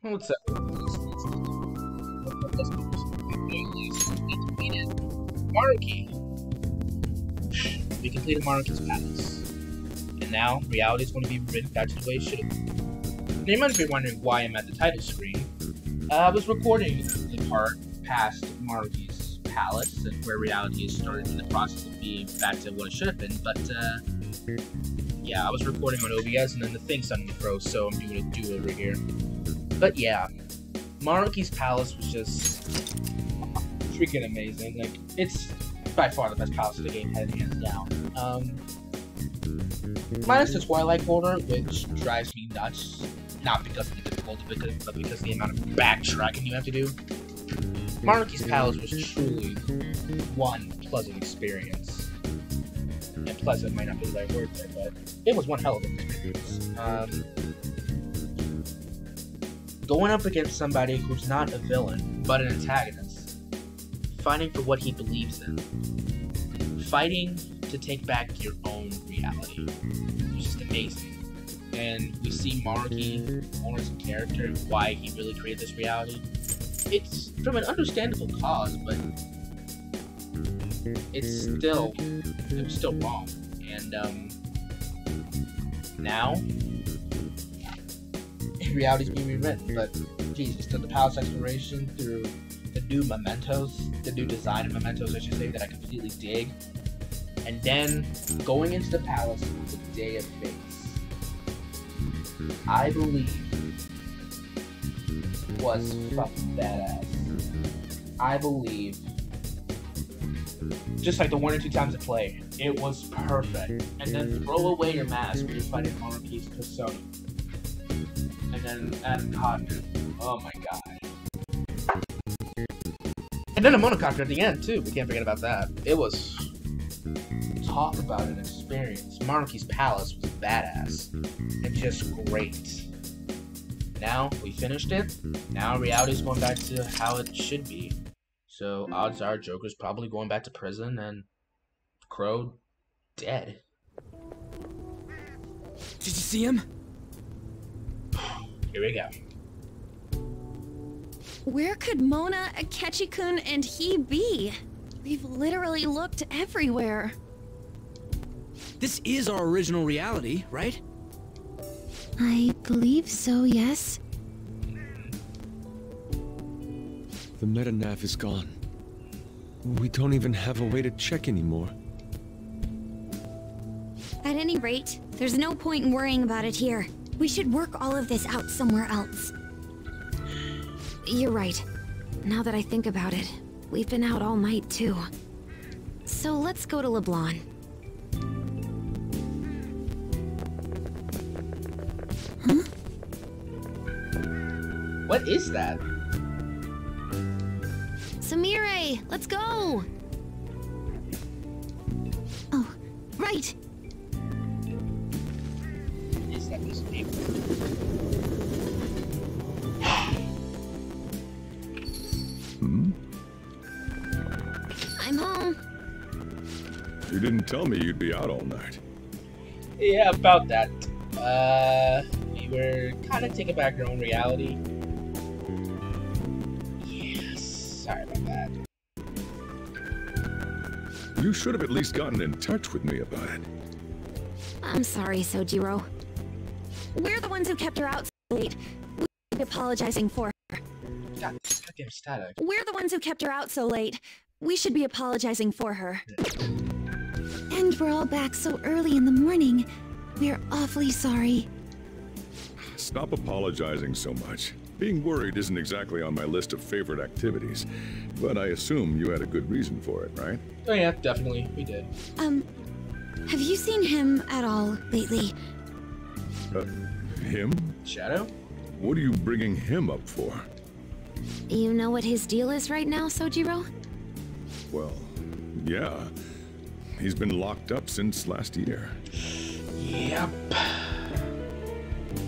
What's up? Monarchy. We completed Monarchy's palace. And now, reality is going to be written back to the way it should have been. Now, you might be wondering why I'm at the title screen. I was recording the part past Monarchy's palace, and where reality is started in the process of being back to what it should have been, but, yeah, I was recording on OBS, and then the thing suddenly froze, so I'm doing a do-over here. But yeah, Monarchy's palace was just freaking amazing. Like, it's by far the best palace of the game, hands down. Minus the Twilight Quarter, which drives me nuts. Not because of the difficulty, but because of the amount of backtracking you have to do. Monarchy's palace was truly one pleasant experience. And pleasant might not be the right word there, but it was one hell of an experience. Going up against somebody who's not a villain, but an antagonist. Fighting for what he believes in. Fighting to take back your own reality. It's just amazing. And we see Monarchy, as a character, and why he really created this reality. It's from an understandable cause, but it was still wrong. And now reality's being rewritten, but Jesus, the palace exploration through the new mementos, the new design of mementos, I should say, that I completely dig, and then going into the palace with the Day of Fates, I believe was fucking badass. I believe, just like the 1 or 2 times I played, it was perfect. And then throw away your mask when you're fighting Monarchy's persona. And then Adam Codner. Oh my god. And then a monocopter at the end, too. We can't forget about that. It was... Talk about an experience. Monarchy's palace was badass. And just great. Now, we finished it. Now, reality's going back to how it should be. So, odds are Joker's probably going back to prison and Crow dead. Did you see him? Here we go. Where could Mona, Akechi-kun, and he be? We've literally looked everywhere. This is our original reality, right? I believe so, yes. The meta-nav is gone. We don't even have a way to check anymore. At any rate, there's no point in worrying about it here. We should work all of this out somewhere else. You're right. Now that I think about it, we've been out all night too. So let's go to LeBlanc. Huh? What is that? Samire, let's go! Oh, right! Is that this name? I'm home. You didn't tell me you'd be out all night. Yeah, about that. We were kind of taking back our own reality. Yes, sorry about that. You should have at least gotten in touch with me about it. I'm sorry, Sojiro. We're the ones who kept her out so late. We should be apologizing for her. Goddamn static. We're the ones who kept her out so late. We should be apologizing for her. And we're all back so early in the morning. We're awfully sorry. Stop apologizing so much. Being worried isn't exactly on my list of favorite activities, but I assume you had a good reason for it, right? Oh yeah, definitely, we did. Have you seen him at all lately? Him? Shadow? What are you bringing him up for? You know what his deal is right now, Sojiro? Well, yeah. He's been locked up since last year. Yep.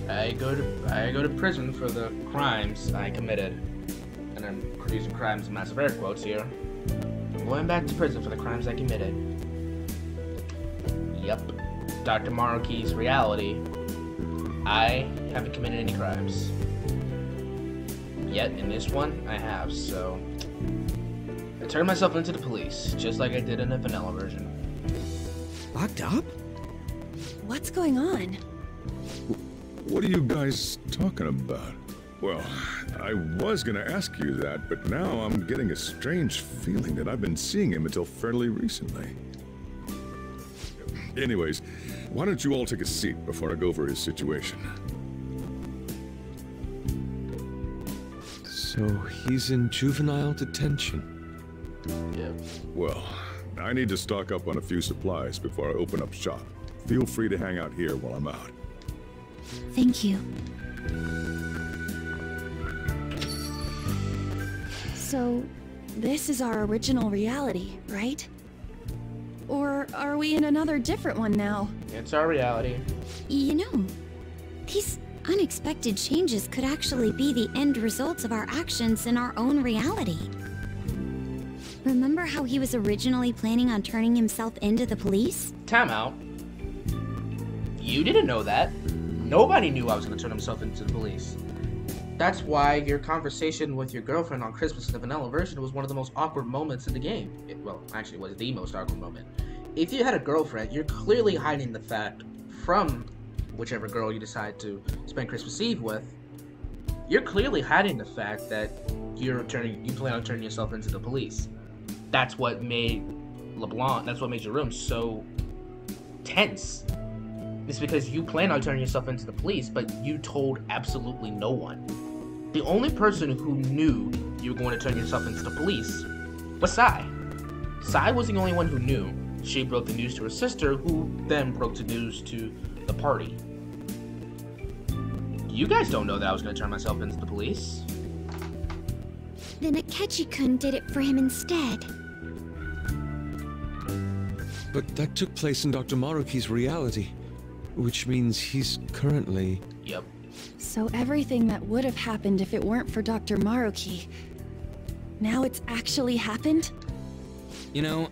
I go to prison for the crimes I committed. And I'm using crimes in massive air quotes here. I'm going back to prison for the crimes I committed. Yep. Dr. Maruki's reality. I haven't committed any crimes. Yet in this one, I have, so... I turned myself into the police, just like I did in the vanilla version. Locked up? What's going on? What are you guys talking about? Well, I was gonna ask you that, but now I'm getting a strange feeling that I've been seeing him until fairly recently. Anyways, why don't you all take a seat before I go over his situation? So he's in juvenile detention. Yep. Well, I need to stock up on a few supplies before I open up shop. Feel free to hang out here while I'm out. Thank you. So, this is our original reality, right? Or are we in another different one now? It's our reality. You know, these unexpected changes could actually be the end results of our actions in our own reality. Remember how he was originally planning on turning himself into the police? Time out. You didn't know that. Nobody knew I was going to turn himself into the police. That's why your conversation with your girlfriend on Christmas in the vanilla version was one of the most awkward moments in the game. Well, actually, it was the most awkward moment. If you had a girlfriend, you're clearly hiding the fact from whichever girl you decide to spend Christmas Eve with. You're clearly hiding the fact that you plan on turning yourself into the police. That's what made that's what made your room so tense. It's because you plan on turning yourself into the police, but you told absolutely no one. The only person who knew you were going to turn yourself into the police was Sai. Sai was the only one who knew. She broke the news to her sister, who then broke the news to the party. You guys don't know that I was going to turn myself into the police. Then Akechi-kun did it for him instead. But that took place in Dr. Maruki's reality, which means he's currently... Yep. So everything that would have happened if it weren't for Dr. Maruki, now it's actually happened? You know,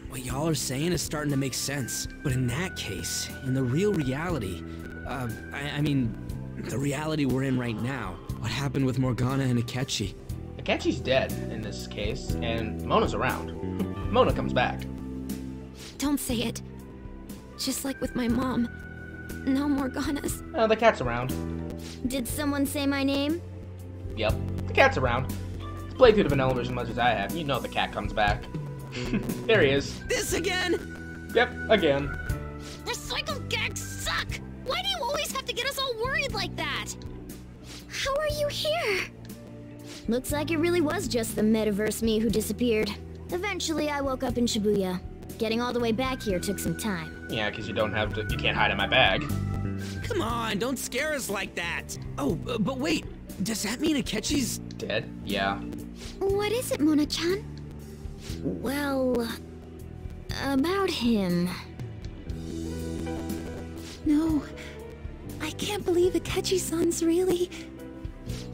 what y'all are saying is starting to make sense. But in that case, in the real reality, I mean, the reality we're in right now, what happened with Morgana and Akechi? Akechi's dead in this case, and Mona's around. Mona comes back. Don't say it. Just like with my mom. No Morganas. The cat's around. Did someone say my name? Yep, the cat's around. Let's play through the vanilla version as much as I have. You know the cat comes back. There he is. This again? Yep, again. Recycled gags suck! Why do you always have to get us all worried like that? How are you here? Looks like it really was just the metaverse me who disappeared. Eventually, I woke up in Shibuya. Getting all the way back here took some time. Yeah, because you can't hide in my bag. Come on, don't scare us like that. Oh, but wait, does that mean Akechi's... Dead? Yeah. What is it, Mona-chan? Well, about him. No, I can't believe Akechi-san's really...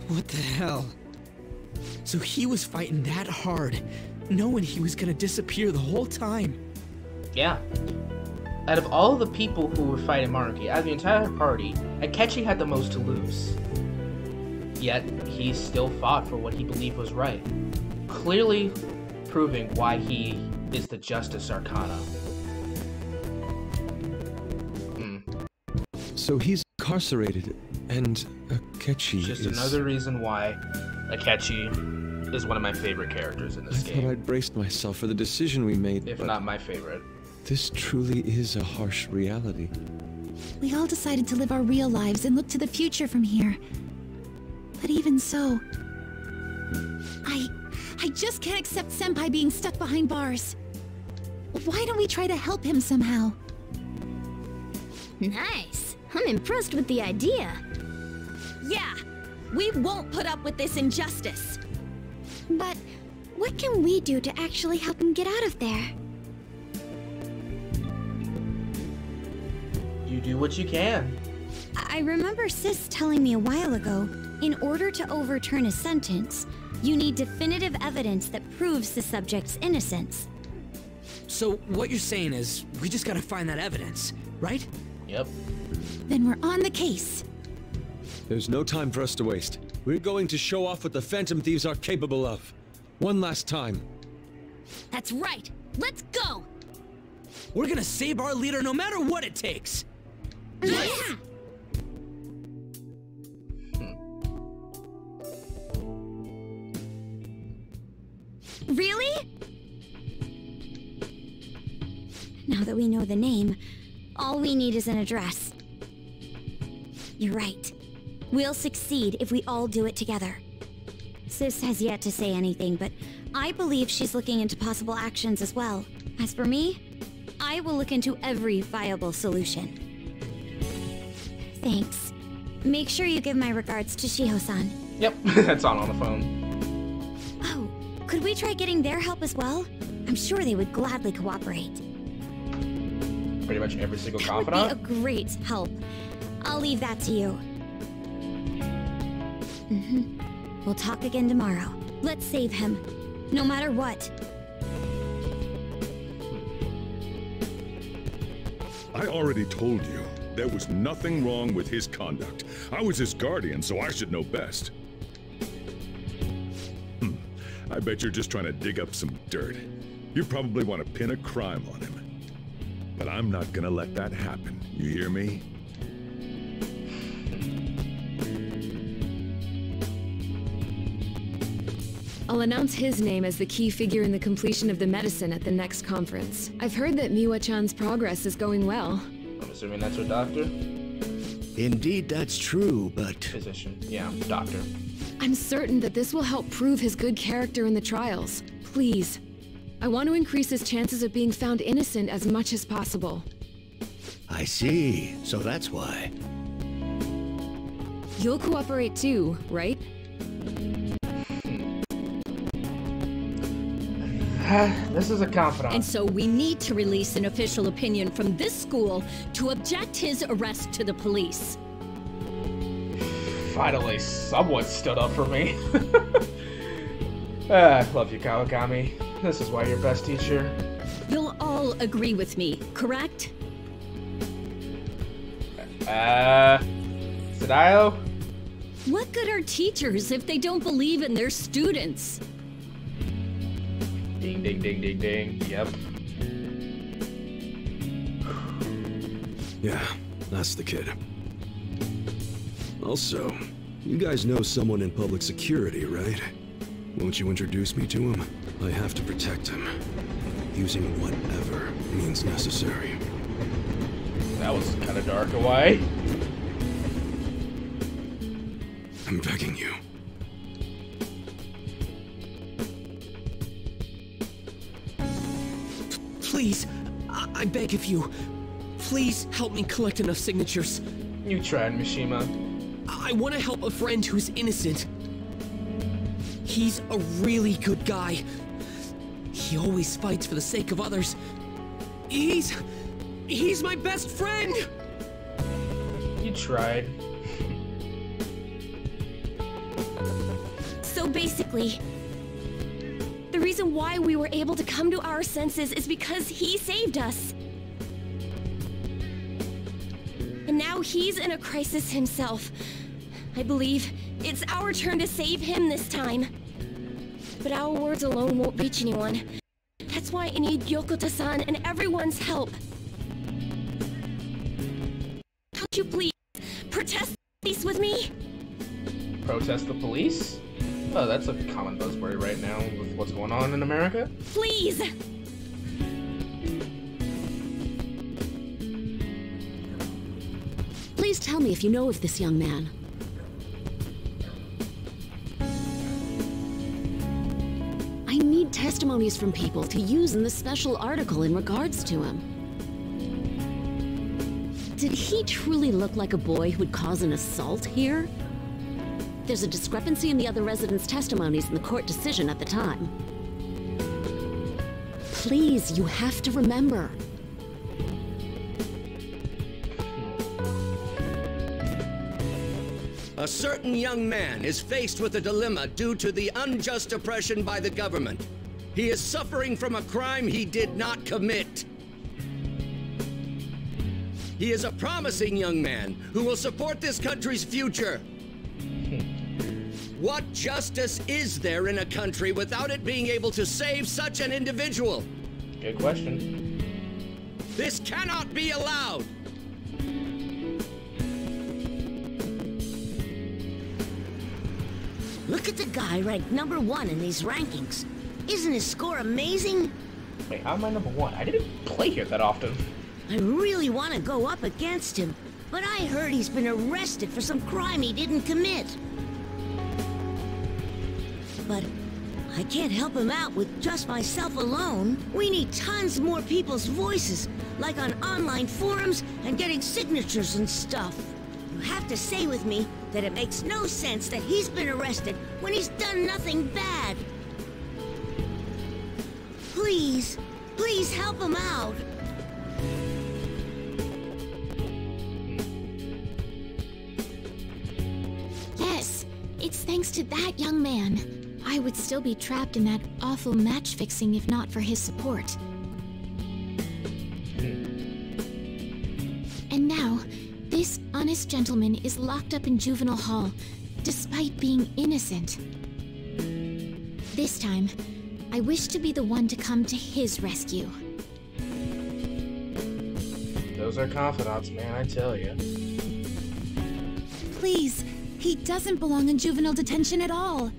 What the hell? So he was fighting that hard, knowing he was gonna disappear the whole time. Yeah. Out of all the people who were fighting Maruki, out of the entire party, Akechi had the most to lose. Yet, he still fought for what he believed was right. Clearly proving why he is the Justice Arcana. So he's incarcerated, and Akechi Just is... another reason why Akechi is one of my favorite characters in this I game. thought I'd braced myself for the decision we made, If but not my favorite. this truly is a harsh reality. We all decided to live our real lives and look to the future from here. But even so... I just can't accept Senpai being stuck behind bars. Why don't we try to help him somehow? Nice. I'm impressed with the idea. Yeah! We won't put up with this injustice! But what can we do to actually help him get out of there? You do what you can. I remember Sis telling me a while ago, in order to overturn a sentence, you need definitive evidence that proves the subject's innocence. So what you're saying is, we just gotta find that evidence, right? Yep. Then we're on the case. There's no time for us to waste. We're going to show off what the Phantom Thieves are capable of. One last time. That's right. Let's go. We're gonna save our leader no matter what it takes. Yeah. Really? Now that we know the name, all we need is an address. You're right. We'll succeed if we all do it together. Sis has yet to say anything, but I believe she's looking into possible actions as well. As for me, I will look into every viable solution. Thanks. Make sure you give my regards to Shiho-san. Yep, that's on the phone. Oh, could we try getting their help as well? I'm sure they would gladly cooperate. Pretty much every single That confidant. would be a great help. I'll leave that to you. We'll talk again tomorrow. Let's save him, no matter what. I already told you, there was nothing wrong with his conduct. I was his guardian, so I should know best. I bet you're just trying to dig up some dirt. You probably want to pin a crime on him. But I'm not gonna let that happen, you hear me? I'll announce his name as the key figure in the completion of the medicine at the next conference. I've heard that Miwa-chan's progress is going well. I'm assuming that's her doctor? Indeed, that's true, but... Physician. Yeah, doctor. I'm certain that this will help prove his good character in the trials. Please. I want to increase his chances of being found innocent as much as possible. I see. So that's why. You'll cooperate too, right? This is a confidant. And so we need to release an official opinion from this school to object his arrest to the police. Finally, someone stood up for me. I love you, Kawakami. This is why you're best teacher. You'll all agree with me, correct? Sadayo? What good are teachers if they don't believe in their students? Ding, ding, ding, ding, ding. Yep. Yeah, that's the kid. Also, you guys know someone in public security, right? Won't you introduce me to him? I have to protect him. Using whatever means necessary. That was kind of dark. Why? I'm begging you. Please, I beg of you. Please help me collect enough signatures. You tried, Mishima. I want to help a friend who's innocent. He's a really good guy. He always fights for the sake of others. He's my best friend! You tried. So basically, the reason why we were able to come to our senses is because he saved us. And now he's in a crisis himself. I believe it's our turn to save him this time. But our words alone won't reach anyone. That's why I need Yokota-san and everyone's help. Could you please protest the police with me? Protest the police? Oh, that's a common buzzword right now with what's going on in America. Please! Please tell me if you know of this young man. I need testimonies from people to use in the special article in regards to him. Did he truly look like a boy who'd cause an assault here? There's a discrepancy in the other residents' testimonies in the court decision at the time. Please, you have to remember. A certain young man is faced with a dilemma due to the unjust oppression by the government. He is suffering from a crime he did not commit. He is a promising young man who will support this country's future. What justice is there in a country without it being able to save such an individual? Good question. This cannot be allowed! Look at the guy ranked #1 in these rankings. Isn't his score amazing? Wait, how am I #1? I didn't play here that often. I really want to go up against him, but I heard he's been arrested for some crime he didn't commit. But I can't help him out with just myself alone. We need tons more people's voices, like on online forums and getting signatures and stuff. You have to say with me that it makes no sense that he's been arrested when he's done nothing bad. Please, please help him out. Yes, it's thanks to that young man. I would still be trapped in that awful match fixing if not for his support. And now, this honest gentleman is locked up in juvenile hall, despite being innocent. This time, I wish to be the one to come to his rescue. Those are confidants, man, I tell you. Please, he doesn't belong in juvenile detention at all.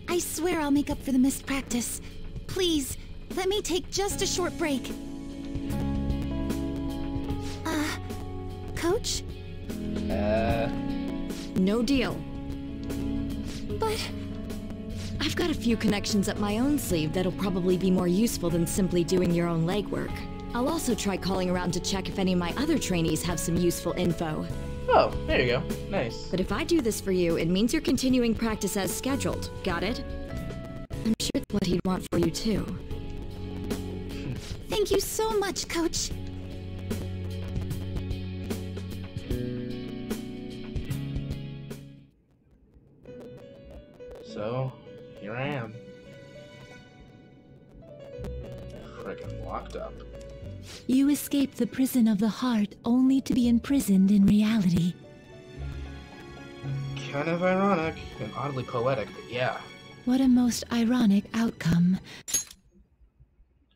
I swear I'll make up for the missed practice. Please, let me take just a short break. Coach? No deal. But... I've got a few connections up my own sleeve that'll probably be more useful than simply doing your own legwork. I'll also try calling around to check if any of my other trainees have some useful info. Oh, there you go. Nice. But if I do this for you, it means you're continuing practice as scheduled. Got it? I'm sure it's what he'd want for you too. Thank you so much, Coach. So, here I am. Frickin' locked up. You escaped the prison of the heart only to be imprisoned in reality. Kind of ironic and oddly poetic, but yeah. What a most ironic outcome.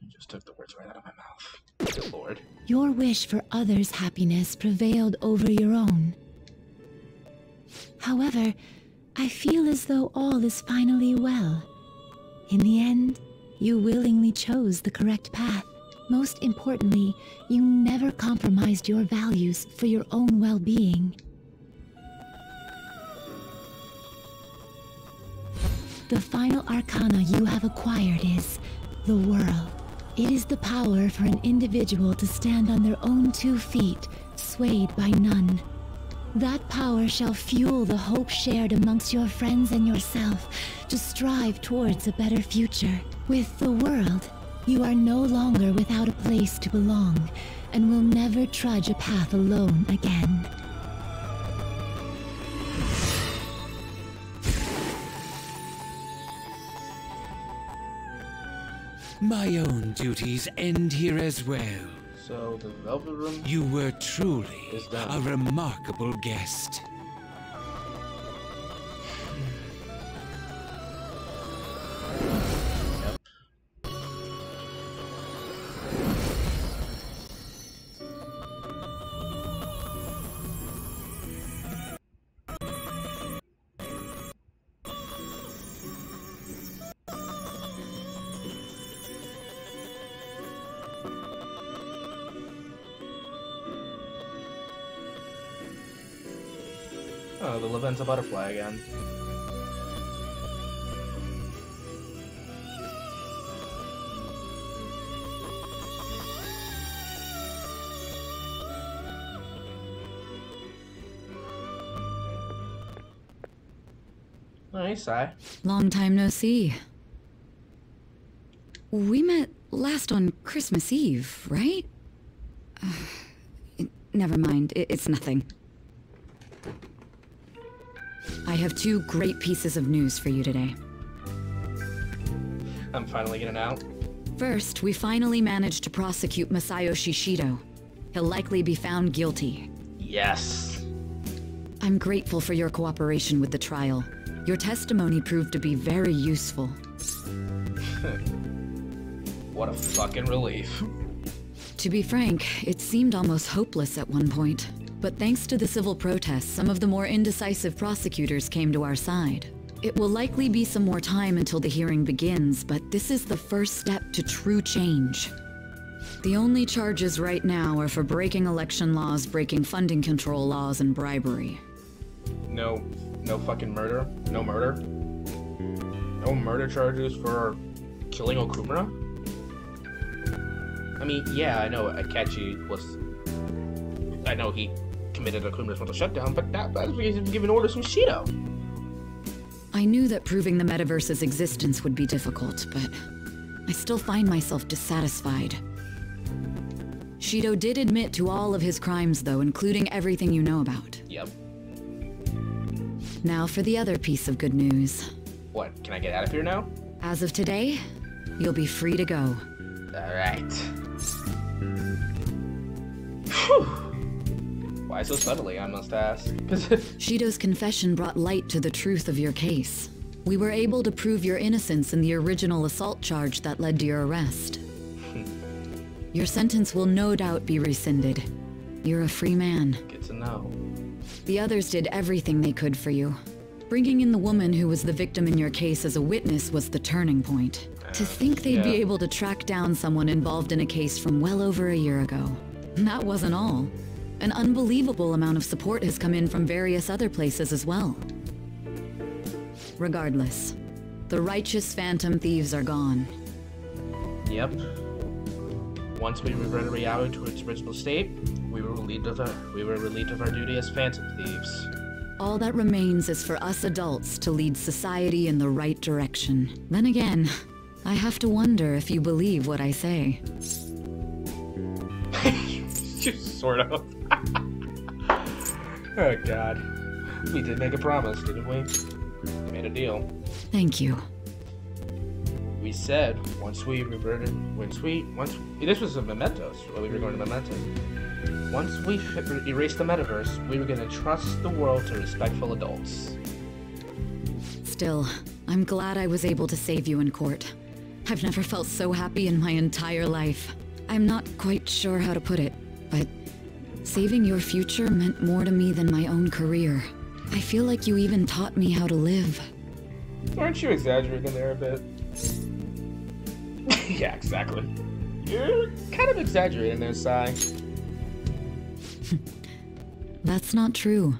You just took the words right out of my mouth. Good lord. Your wish for others' happiness prevailed over your own. However, I feel as though all is finally well. In the end, you willingly chose the correct path. Most importantly, you never compromised your values for your own well-being. The final arcana you have acquired is the Whirl. It is the power for an individual to stand on their own 2 feet, swayed by none. That power shall fuel the hope shared amongst your friends and yourself to strive towards a better future. With the world, you are no longer without a place to belong, and will never trudge a path alone again. My own duties end here as well. So, the Velvet Room? You were truly is done. a remarkable guest. Oh, the Levenza butterfly again. Nice, Sai. Long time no see. We met last on Christmas Eve, right? Never mind, it's nothing. I have 2 great pieces of news for you today. I'm finally getting out. First, we finally managed to prosecute Masayo Shishido. He'll likely be found guilty. Yes. I'm grateful for your cooperation with the trial. Your testimony proved to be very useful. What a fucking relief. To be frank, it seemed almost hopeless at one point. But thanks to the civil protests, some of the more indecisive prosecutors came to our side. It will likely be some more time until the hearing begins, but this is the first step to true change. The only charges right now are for breaking election laws, breaking funding control laws, and bribery. No fucking murder? No murder? No murder charges for killing Okumura? I mean, yeah, I know Akechi was... I know he committed Okumura's mental shutdown, but that was because he was giving orders from Shido. I knew that proving the metaverse's existence would be difficult, but I still find myself dissatisfied. Shido did admit to all of his crimes, though, including everything you know about. Yep. Now for the other piece of good news. What, can I get out of here now? As of today, you'll be free to go. Alright. Why so suddenly, I must ask? Shido's confession brought light to the truth of your case. We were able to prove your innocence in the original assault charge that led to your arrest. Your sentence will no doubt be rescinded. You're a free man. Good to know. The others did everything they could for you. Bringing in the woman who was the victim in your case as a witness was the turning point. To think they'd be able to track down someone involved in a case from well over a year ago. And that wasn't all. An unbelievable amount of support has come in from various other places as well. Regardless, the righteous phantom thieves are gone. Yep. Once we reverted reality to its original state, we were relieved of our duty as phantom thieves. All that remains is for us adults to lead society in the right direction. Then again, I have to wonder if you believe what I say. Sort of. Oh god. We did make a promise, didn't we? We made a deal. Thank you. We said this was a Mementos, while we were going to Mementos. Once we erased the metaverse, we were going to trust the world to respectful adults. Still, I'm glad I was able to save you in court. I've never felt so happy in my entire life. I'm not quite sure how to put it, but saving your future meant more to me than my own career. I feel like you even taught me how to live. Aren't you exaggerating there a bit? Yeah, exactly. You're kind of exaggerating there, Sai. That's not true.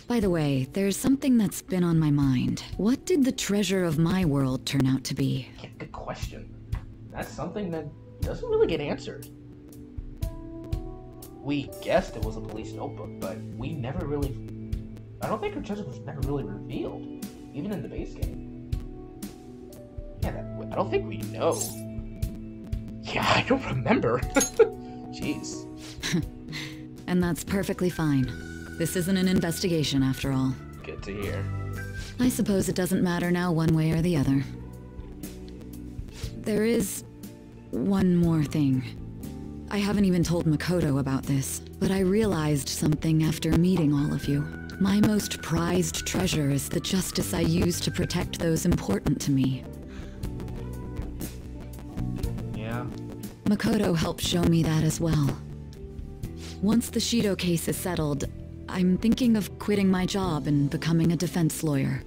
By the way, there's something that's been on my mind. What did the treasure of my world turn out to be? Yeah, good question. That's something that doesn't really get answered. We guessed it was a police notebook, but we never really... I don't think her treasure was never really revealed, even in the base game. Yeah, I don't think we know. Yeah, I don't remember. Jeez. And that's perfectly fine. This isn't an investigation, after all. Good to hear. I suppose it doesn't matter now one way or the other. There is one more thing. I haven't even told Makoto about this, but I realized something after meeting all of you. My most prized treasure is the justice I use to protect those important to me. Yeah. Makoto helped show me that as well. Once the Shido case is settled, I'm thinking of quitting my job and becoming a defense lawyer.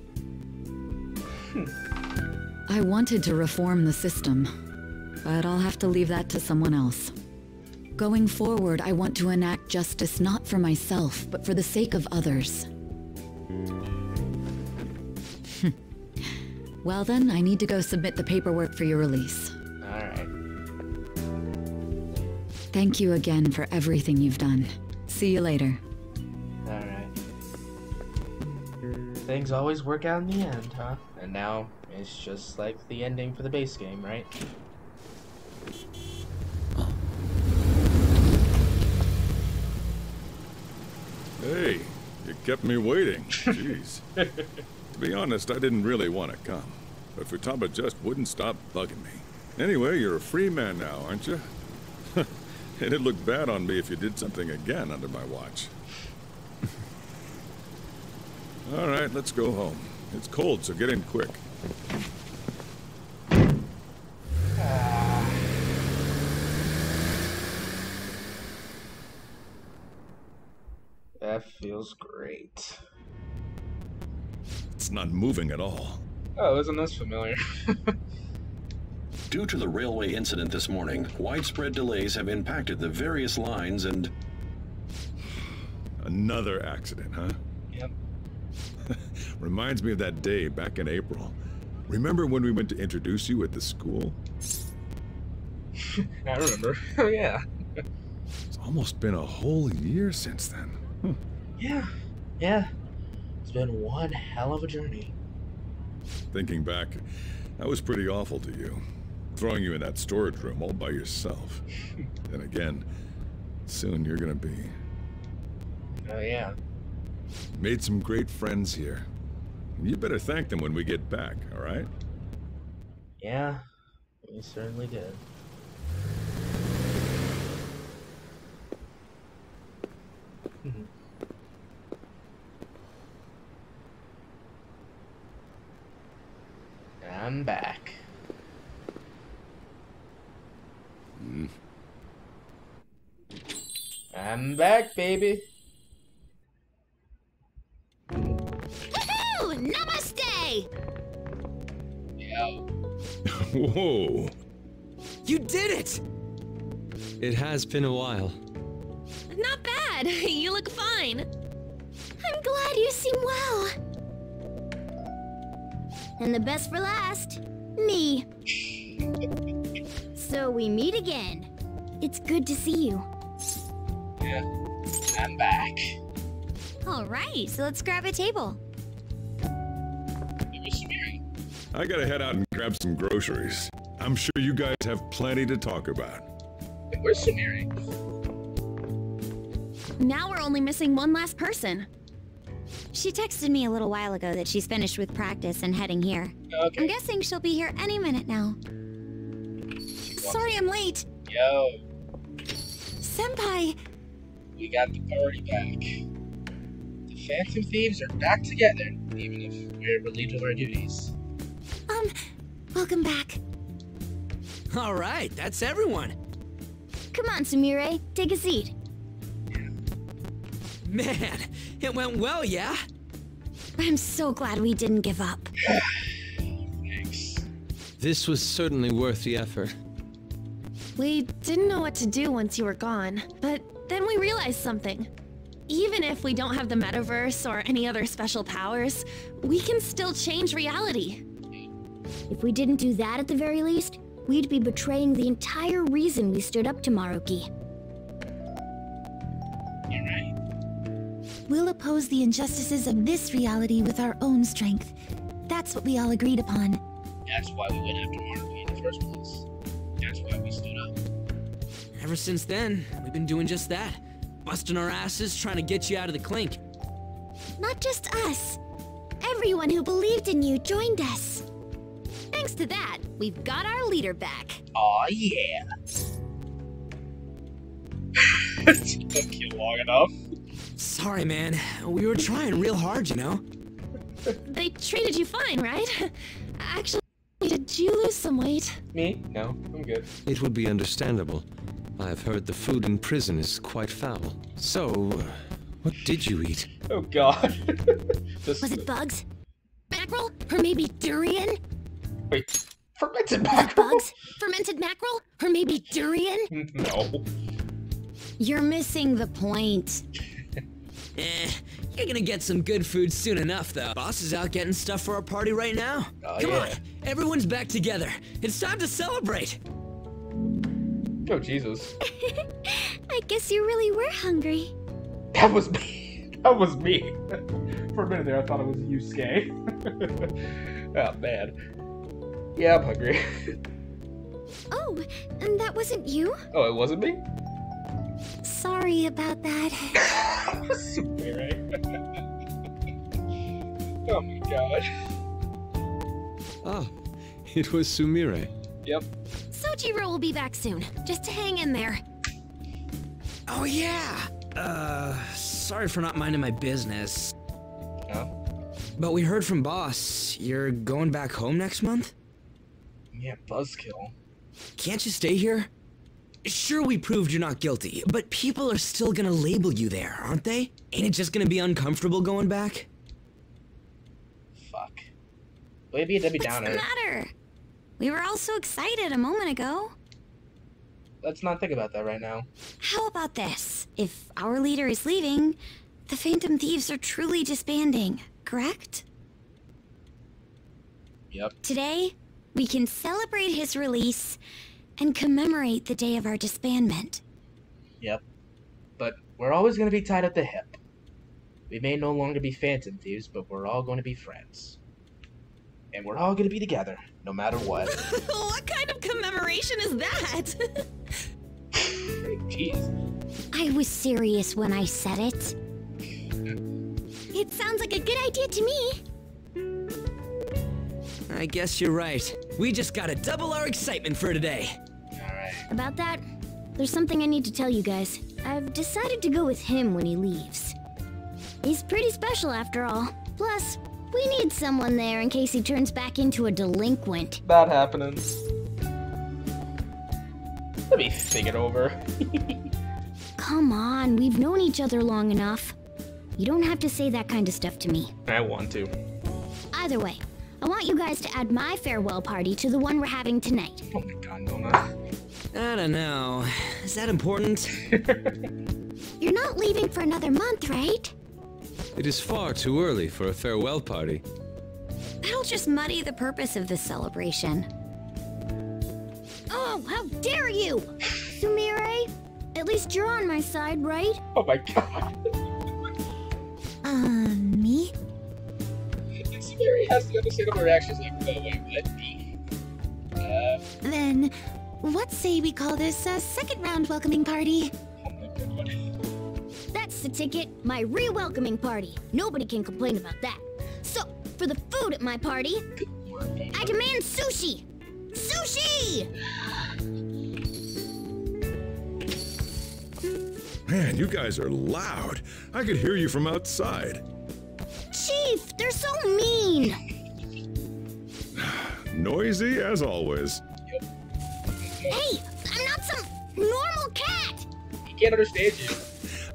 I wanted to reform the system, but I'll have to leave that to someone else. Going forward, I want to enact justice not for myself, but for the sake of others. Well then, I need to go submit the paperwork for your release. Alright. Thank you again for everything you've done. See you later. Alright. Things always work out in the end, huh? And now, it's just like the ending for the base game, right? Hey, you kept me waiting. Jeez. To be honest, I didn't really want to come, but Futaba just wouldn't stop bugging me. Anyway, you're a free man now, aren't you? It'd look bad on me if you did something again under my watch. All right, let's go home. It's cold, so get in quick. That feels great. It's not moving at all. Oh, isn't this familiar? Due to the railway incident this morning, widespread delays have impacted the various lines and... Another accident, huh? Yep. Reminds me of that day back in April. Remember when we went to introduce you at the school? I remember. Oh, yeah. It's almost been a whole year since then. Yeah. It's been one hell of a journey. Thinking back, I was pretty awful to you. Throwing you in that storage room all by yourself. Then again, soon you're gonna be. Oh, yeah. Made some great friends here. You better thank them when we get back, alright? Yeah, we certainly did. I'm back. I'm back, baby. Woohoo! Namaste! Yo. Whoa. You did it! It has been a while. Not bad. You look fine. I'm glad you seem well. And the best for last, me. So we meet again. It's good to see you. Yeah, I'm back. All right, so let's grab a table. I gotta head out and grab some groceries. I'm sure you guys have plenty to talk about. Where's Sumire? Now we're only missing one last person. She texted me a little while ago that she's finished with practice and heading here. Okay. I'm guessing she'll be here any minute now. Sorry I'm late. Yo, Senpai. we got the party back. The Phantom Thieves are back together, even if we're relieved of our duties. Welcome back. All right, that's everyone. Come on, Sumire, take a seat. Man, it went well, yeah? I'm so glad we didn't give up. Thanks. This was certainly worth the effort. We didn't know what to do once you were gone, but then we realized something. Even if we don't have the metaverse or any other special powers, we can still change reality. If we didn't do that at the very least, we'd be betraying the entire reason we stood up to Maruki. You're right. We'll oppose the injustices of this reality with our own strength. That's what we all agreed upon. That's why we went after Maruki in the first place. That's why we stood up. Ever since then, we've been doing just that. Busting our asses, trying to get you out of the clink. Not just us. Everyone who believed in you joined us. Thanks to that, we've got our leader back. Aw, yeah. It took you long enough. Sorry, man. We were trying real hard, you know? They treated you fine, right? Actually, did you lose some weight? Me? No, I'm good. It would be understandable. I've heard the food in prison is quite foul. So, what did you eat? Oh god. Was it bugs? Mackerel? Or maybe durian? Wait, fermented Was it mackerel? bugs? Fermented mackerel? Or maybe durian? No. You're missing the point. You're gonna get some good food soon enough, though. Boss is out getting stuff for our party right now. Oh, Come yeah. on, everyone's back together. It's time to celebrate. Oh, Jesus. I guess you really were hungry. That was me. That was me. For a minute there, I thought it was Yusuke. Oh, man. Yeah, I'm hungry. Oh, and that wasn't you? Oh, it wasn't me? Sorry about that. Sumire. Oh my god. Ah, it was Sumire. Yep. Sojiro will be back soon. Just hang in there. Oh yeah! Sorry for not minding my business. No? But we heard from boss, you're going back home next month? Yeah, buzzkill. Can't you stay here? Sure, we proved you're not guilty, but people are still gonna label you there, aren't they? Ain't it just gonna be uncomfortable going back? Fuck. Way to be a Debbie Downer. What's the matter? We were all so excited a moment ago. Let's not think about that right now. How about this? If our leader is leaving, the Phantom Thieves are truly disbanding, correct? Yep. Today, we can celebrate his release and commemorate the day of our disbandment. Yep. But we're always going to be tied at the hip. We may no longer be Phantom Thieves, but we're all going to be friends. And we're all going to be together, no matter what. What kind of commemoration is that? Jeez. I was serious when I said it. It sounds like a good idea to me. I guess you're right. We just gotta double our excitement for today. Alright. About that, there's something I need to tell you guys. I've decided to go with him when he leaves. He's pretty special after all. Plus, we need someone there in case he turns back into a delinquent. Bad happening. Let me think it over. Come on, we've known each other long enough. You don't have to say that kind of stuff to me. I want to. Either way, I want you guys to add my farewell party to the one we're having tonight. Oh my god, Nona. I don't know. Is that important? You're not leaving for another month, right? It is far too early for a farewell party. That'll just muddy the purpose of this celebration. Oh, how dare you! Sumire, at least you're on my side, right? Oh my god. Me? Sumire has to understand my reactions like, oh wait, what? Me? Then, what say we call this a second round welcoming party? Oh my god. That's the ticket, my re-welcoming party. Nobody can complain about that. So, for the food at my party, I demand sushi! Sushi! Man, you guys are loud. I could hear you from outside. Chief, they're so mean! Noisy as always. Hey, I'm not some normal cat! He can't understand you.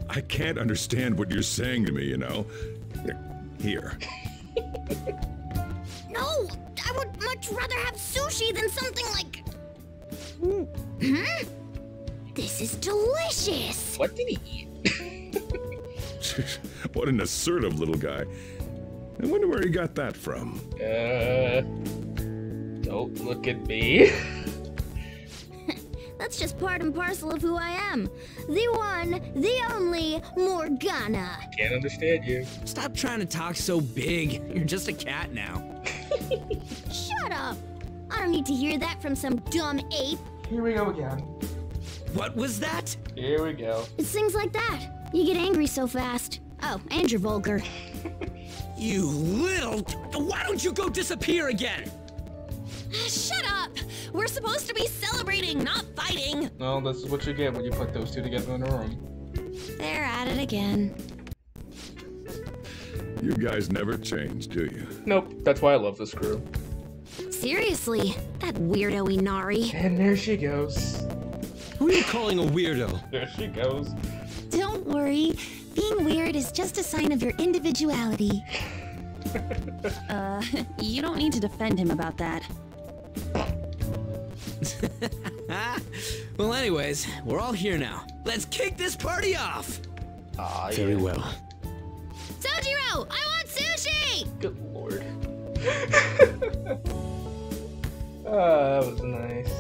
I can't understand what you're saying to me, you know. Here. No, I would much rather have sushi than something like... This is delicious! What did he eat? What an assertive little guy. I wonder where he got that from. Don't look at me. That's just part and parcel of who I am. The one, the only Morgana. Can't understand you. Stop trying to talk so big. You're just a cat now. Shut up! I don't need to hear that from some dumb ape. Here we go again. What was that? Here we go. It's things like that. You get angry so fast. Oh, and you're vulgar. You little... Why don't you go disappear again? Shut up! We're supposed to be celebrating, not fighting! No, this is what you get when you put those two together in a room. They're at it again. You guys never change, do you? Nope, that's why I love this crew. Seriously, that weirdo Inari. And there she goes. Who are you calling a weirdo? There she goes. Don't worry. Being weird is just a sign of your individuality. You don't need to defend him about that. Well, anyways, we're all here now. Let's kick this party off! Very well. Sojiro, I want sushi! Good lord. That was nice.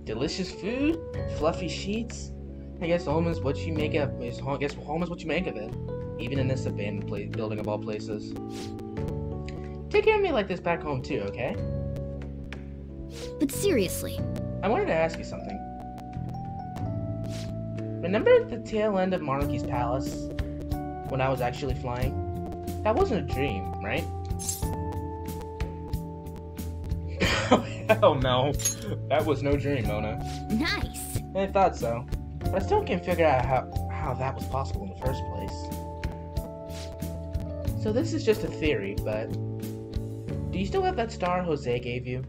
Delicious food, fluffy sheets. I guess home is what you make of. I guess home is what you make of it, even in this abandoned building of all places. Take care of me like this back home too, okay? But seriously, I wanted to ask you something. Remember the tail end of Monarchy's Palace? When I was actually flying? That wasn't a dream, right? Oh, hell no. That was no dream, Mona. Nice. I thought so. But I still can't figure out how that was possible in the first place. So this is just a theory, but... do you still have that star Jose gave you?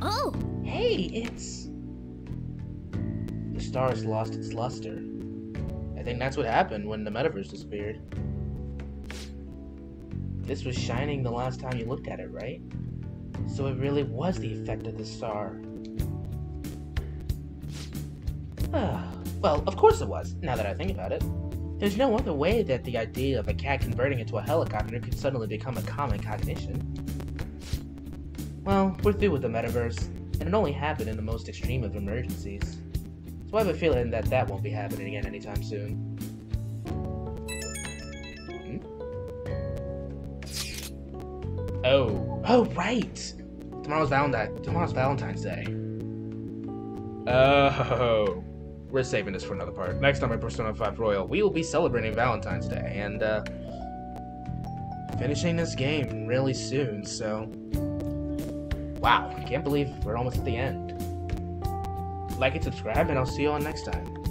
Oh! Hey, it's... the star has lost its luster. I think that's what happened when the metaverse disappeared. This was shining the last time you looked at it, right? So it really was the effect of the star. Well, of course it was, now that I think about it. There's no other way that the idea of a cat converting into a helicopter could suddenly become a common cognition. Well, we're through with the metaverse, and it only happened in the most extreme of emergencies. So I have a feeling that that won't be happening again anytime soon. Oh, right! Tomorrow's Valentine's Day. Oh, we're saving this for another part. Next time on Persona 5 Royal, we will be celebrating Valentine's Day, and, finishing this game really soon, so... wow, I can't believe we're almost at the end. Like and subscribe, and I'll see you all next time.